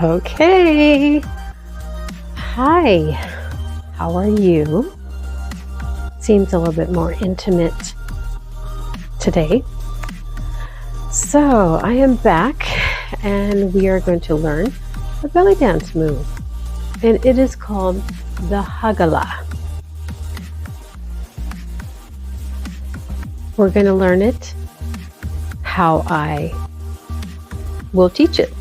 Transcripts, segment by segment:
Okay. Hi. How are you? Seems a little bit more intimate today. So I am back and we are going to learn a belly dance move. And it is called the Hagala. We're going to learn it how I will teach it.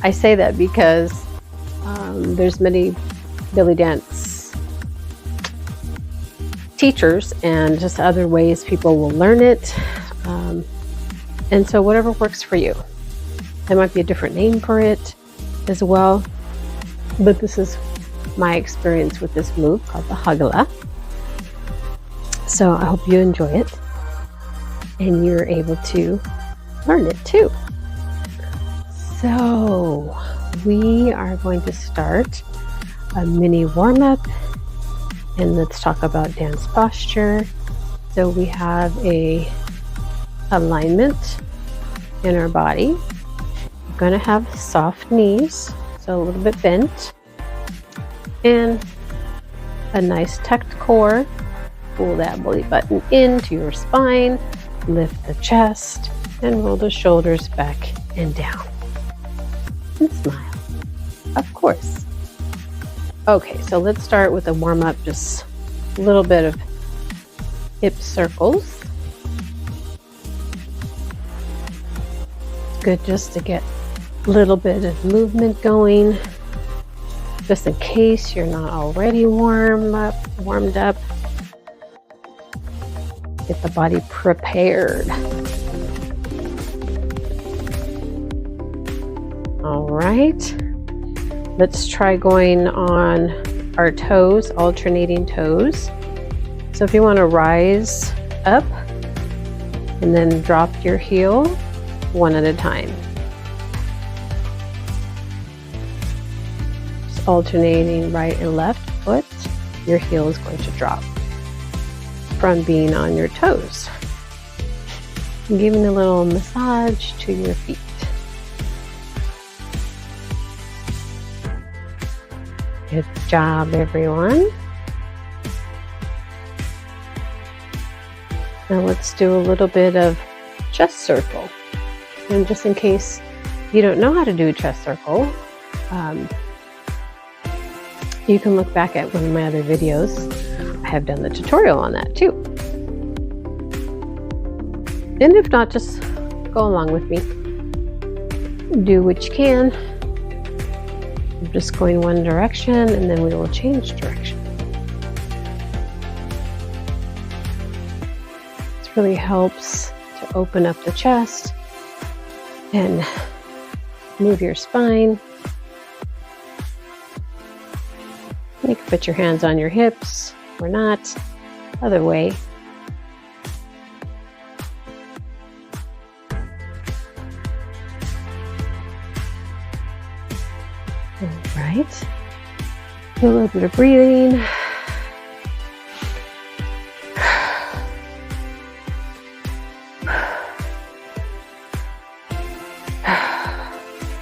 I say that because there's many belly dance teachers and just other ways people will learn it. And so whatever works for you. There might be a different name for it as well. But this is my experience with this move called the Hagala. So I hope you enjoy it and you're able to learn it too. So we are going to start a mini warm-up and let's talk about dance posture. So we have a alignment in our body. We're going to have soft knees, so a little bit bent, and a nice tucked core. Pull that belly button into your spine, lift the chest, and roll the shoulders back and down. And smile, of course. Okay, so let's start with a warm-up, just a little bit of hip circles. Good just to get a little bit of movement going, just in case you're not already warmed up. Get the body prepared. All right, let's try going on our toes, alternating toes. So if you want to rise up and then drop your heel one at a time. Just alternating right and left foot, your heel is going to drop from being on your toes. And giving a little massage to your feet. Good job, everyone. Now let's do a little bit of chest circle. And just in case you don't know how to do a chest circle, you can look back at one of my other videos. I have done the tutorial on that too. And if not, just go along with me. Do what you can. I'm just going one direction and then we will change direction. This really helps to open up the chest and move your spine. You can put your hands on your hips or not, other way. All right, do a little bit of breathing.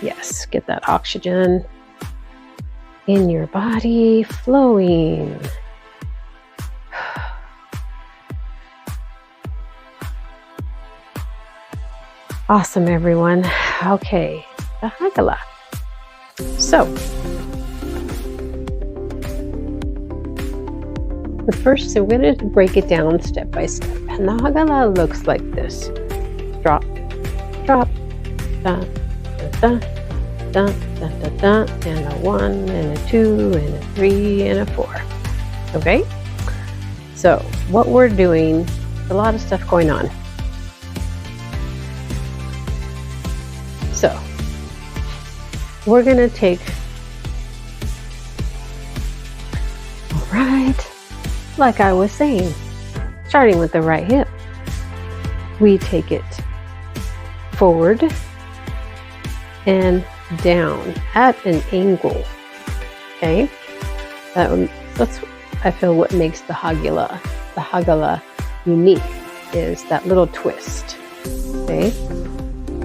Yes, get that oxygen in your body flowing. Awesome, everyone. Okay, the Hagala. So, the first, so we're going to break it down step by step. And the Hagala looks like this. Drop, drop, da, da, da, da, da, da, and a 1, and a 2, and a 3, and a 4. Okay? So, what we're doing, a lot of stuff going on. So, we're going to take, all right, like I was saying, starting with the right hip, we take it forward and down at an angle. Okay, that's I feel what makes the Hagala unique is that little twist. Okay,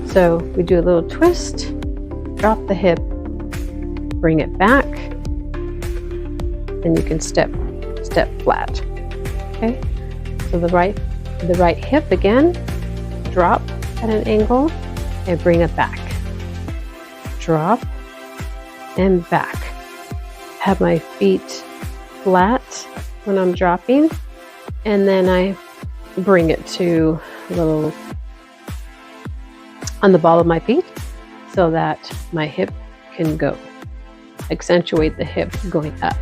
so we do a little twist drop the hip, bring it back, and you can step flat. Okay, so the right hip again, drop at an angle and bring it back. Drop and back. Have my feet flat when I'm dropping, and then I bring it to a little on the ball of my feet so that my hip can go. Accentuate the hip going up.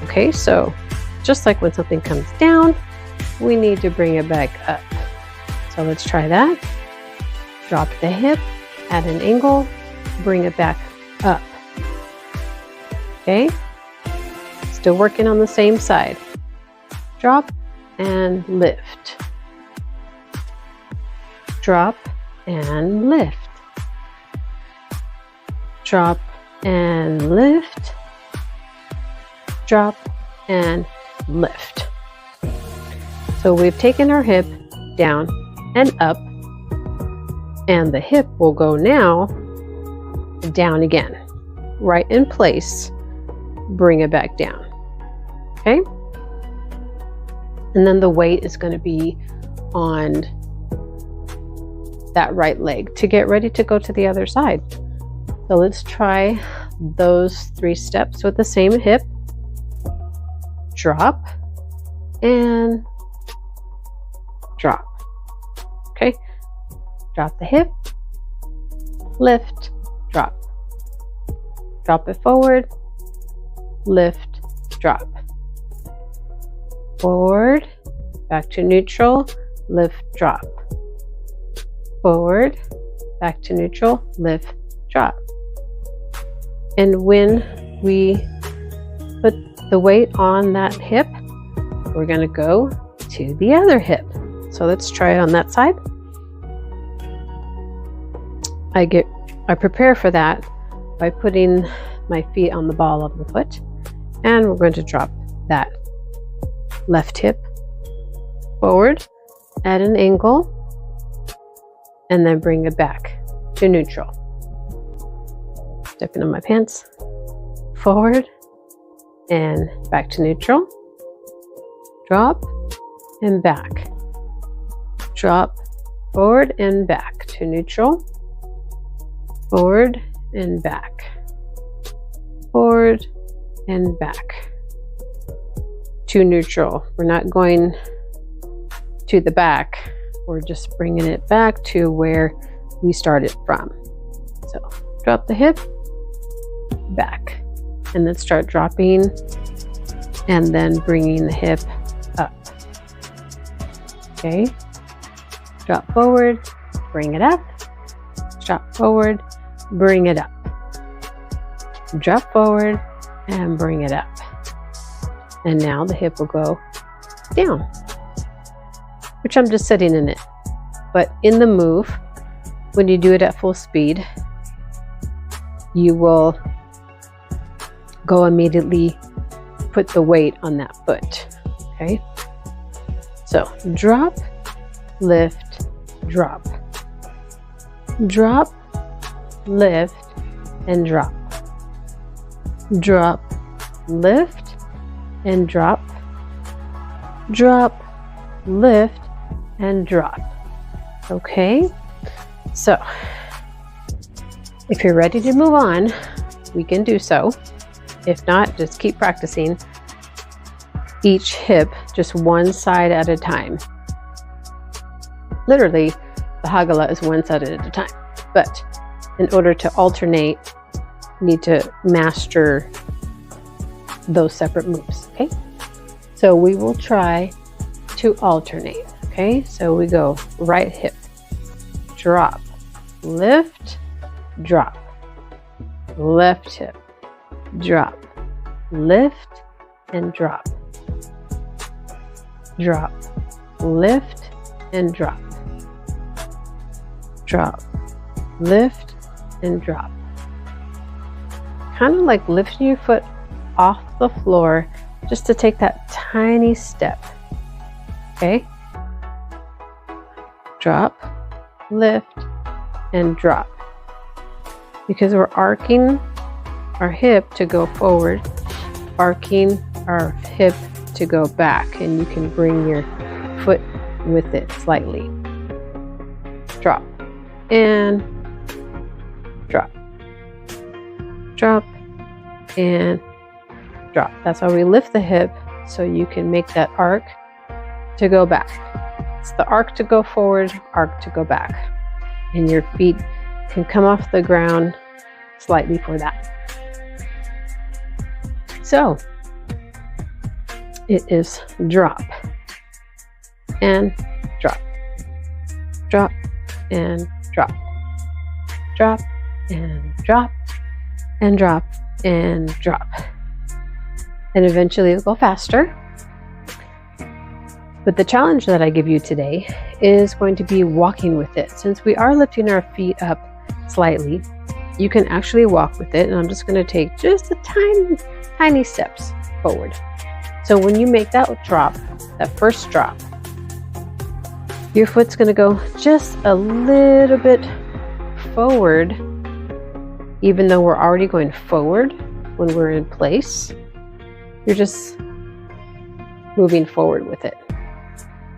Okay, so just like when something comes down, we need to bring it back up. So let's try that. Drop the hip at an angle, bring it back up. Okay, still working on the same side. Drop and lift. Drop and lift. Drop and lift. Drop and lift. So we've taken our hip down and up, and the hip will go now down again, right in place. Bring it back down. Okay, and then the weight is going to be on that right leg to get ready to go to the other side. So let's try those 3 steps with the same hip. Drop and drop. Okay, drop the hip, lift, drop. Drop it forward, lift, drop. Forward, back to neutral, lift, drop. Forward, back to neutral, lift, drop. And when we put the weight on that hip, we're going to go to the other hip. So let's try it on that side. I prepare for that by putting my feet on the ball of the foot, and we're going to drop that left hip forward at an angle and then bring it back to neutral. Stepping on my pants, forward and back to neutral. Drop and back. Drop, forward and back to neutral. Forward and back. Forward and back to neutral. We're not going to the back. We're just bringing it back to where we started from. So drop the hip, back, and then start dropping and then bringing the hip up. Okay, drop forward, bring it up, drop forward, bring it up, drop forward and bring it up. And now the hip will go down, which I'm just sitting in it. But in the move, when you do it at full speed, you will go immediately put the weight on that foot. Okay, so drop, lift, drop, drop, lift, and drop, drop, lift, and drop, drop, lift, and drop. Okay, so if you're ready to move on, we can do so. If not, just keep practicing each hip just one side at a time. Literally, the Hagala is one side at a time. But in order to alternate, you need to master those separate moves, okay? So we will try to alternate, okay? So we go right hip, drop, lift, drop, left hip, drop, lift, and drop, drop, lift, and drop, drop, lift, and drop. Kind of like lifting your foot off the floor just to take that tiny step. Okay? Drop, lift, and drop. because we're arcing our hip to go forward, arcing our hip to go back, and you can bring your foot with it slightly. Drop and drop, drop and drop. That's how we lift the hip, so you can make that arc to go back. It's the arc to go forward, arc to go back, and your feet can come off the ground slightly for that. So it is drop and drop, drop and drop, drop and drop and drop and drop. And eventually it'll go faster. But the challenge that I give you today is going to be walking with it. Since we are lifting our feet up slightly, you can actually walk with it. And I'm just going to take just a tiny steps forward. So when you make that drop, that first drop, your foot's going to go just a little bit forward, even though we're already going forward when we're in place. You're just moving forward with it.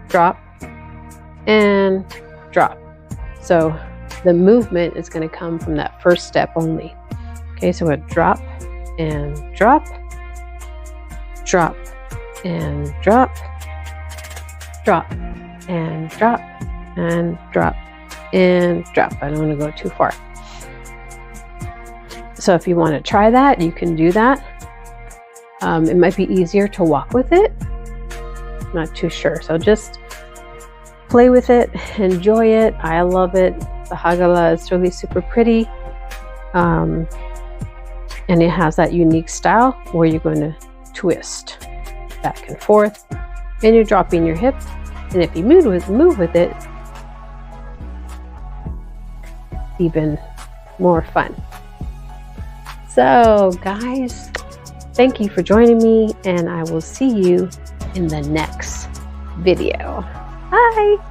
Drop and drop. So the movement is going to come from that first step only. Okay, so a drop and drop, drop and drop, drop and drop and drop and drop. I don't want to go too far. So if you want to try that, you can do that. It might be easier to walk with it. I'm not too sure. So just play with it, enjoy it. I love it. The Hagala is really super pretty. And it has that unique style where you're going to twist back and forth, and you're dropping your hip. And if you move with it, even more fun. So guys, thank you for joining me, and I will see you in the next video. Bye.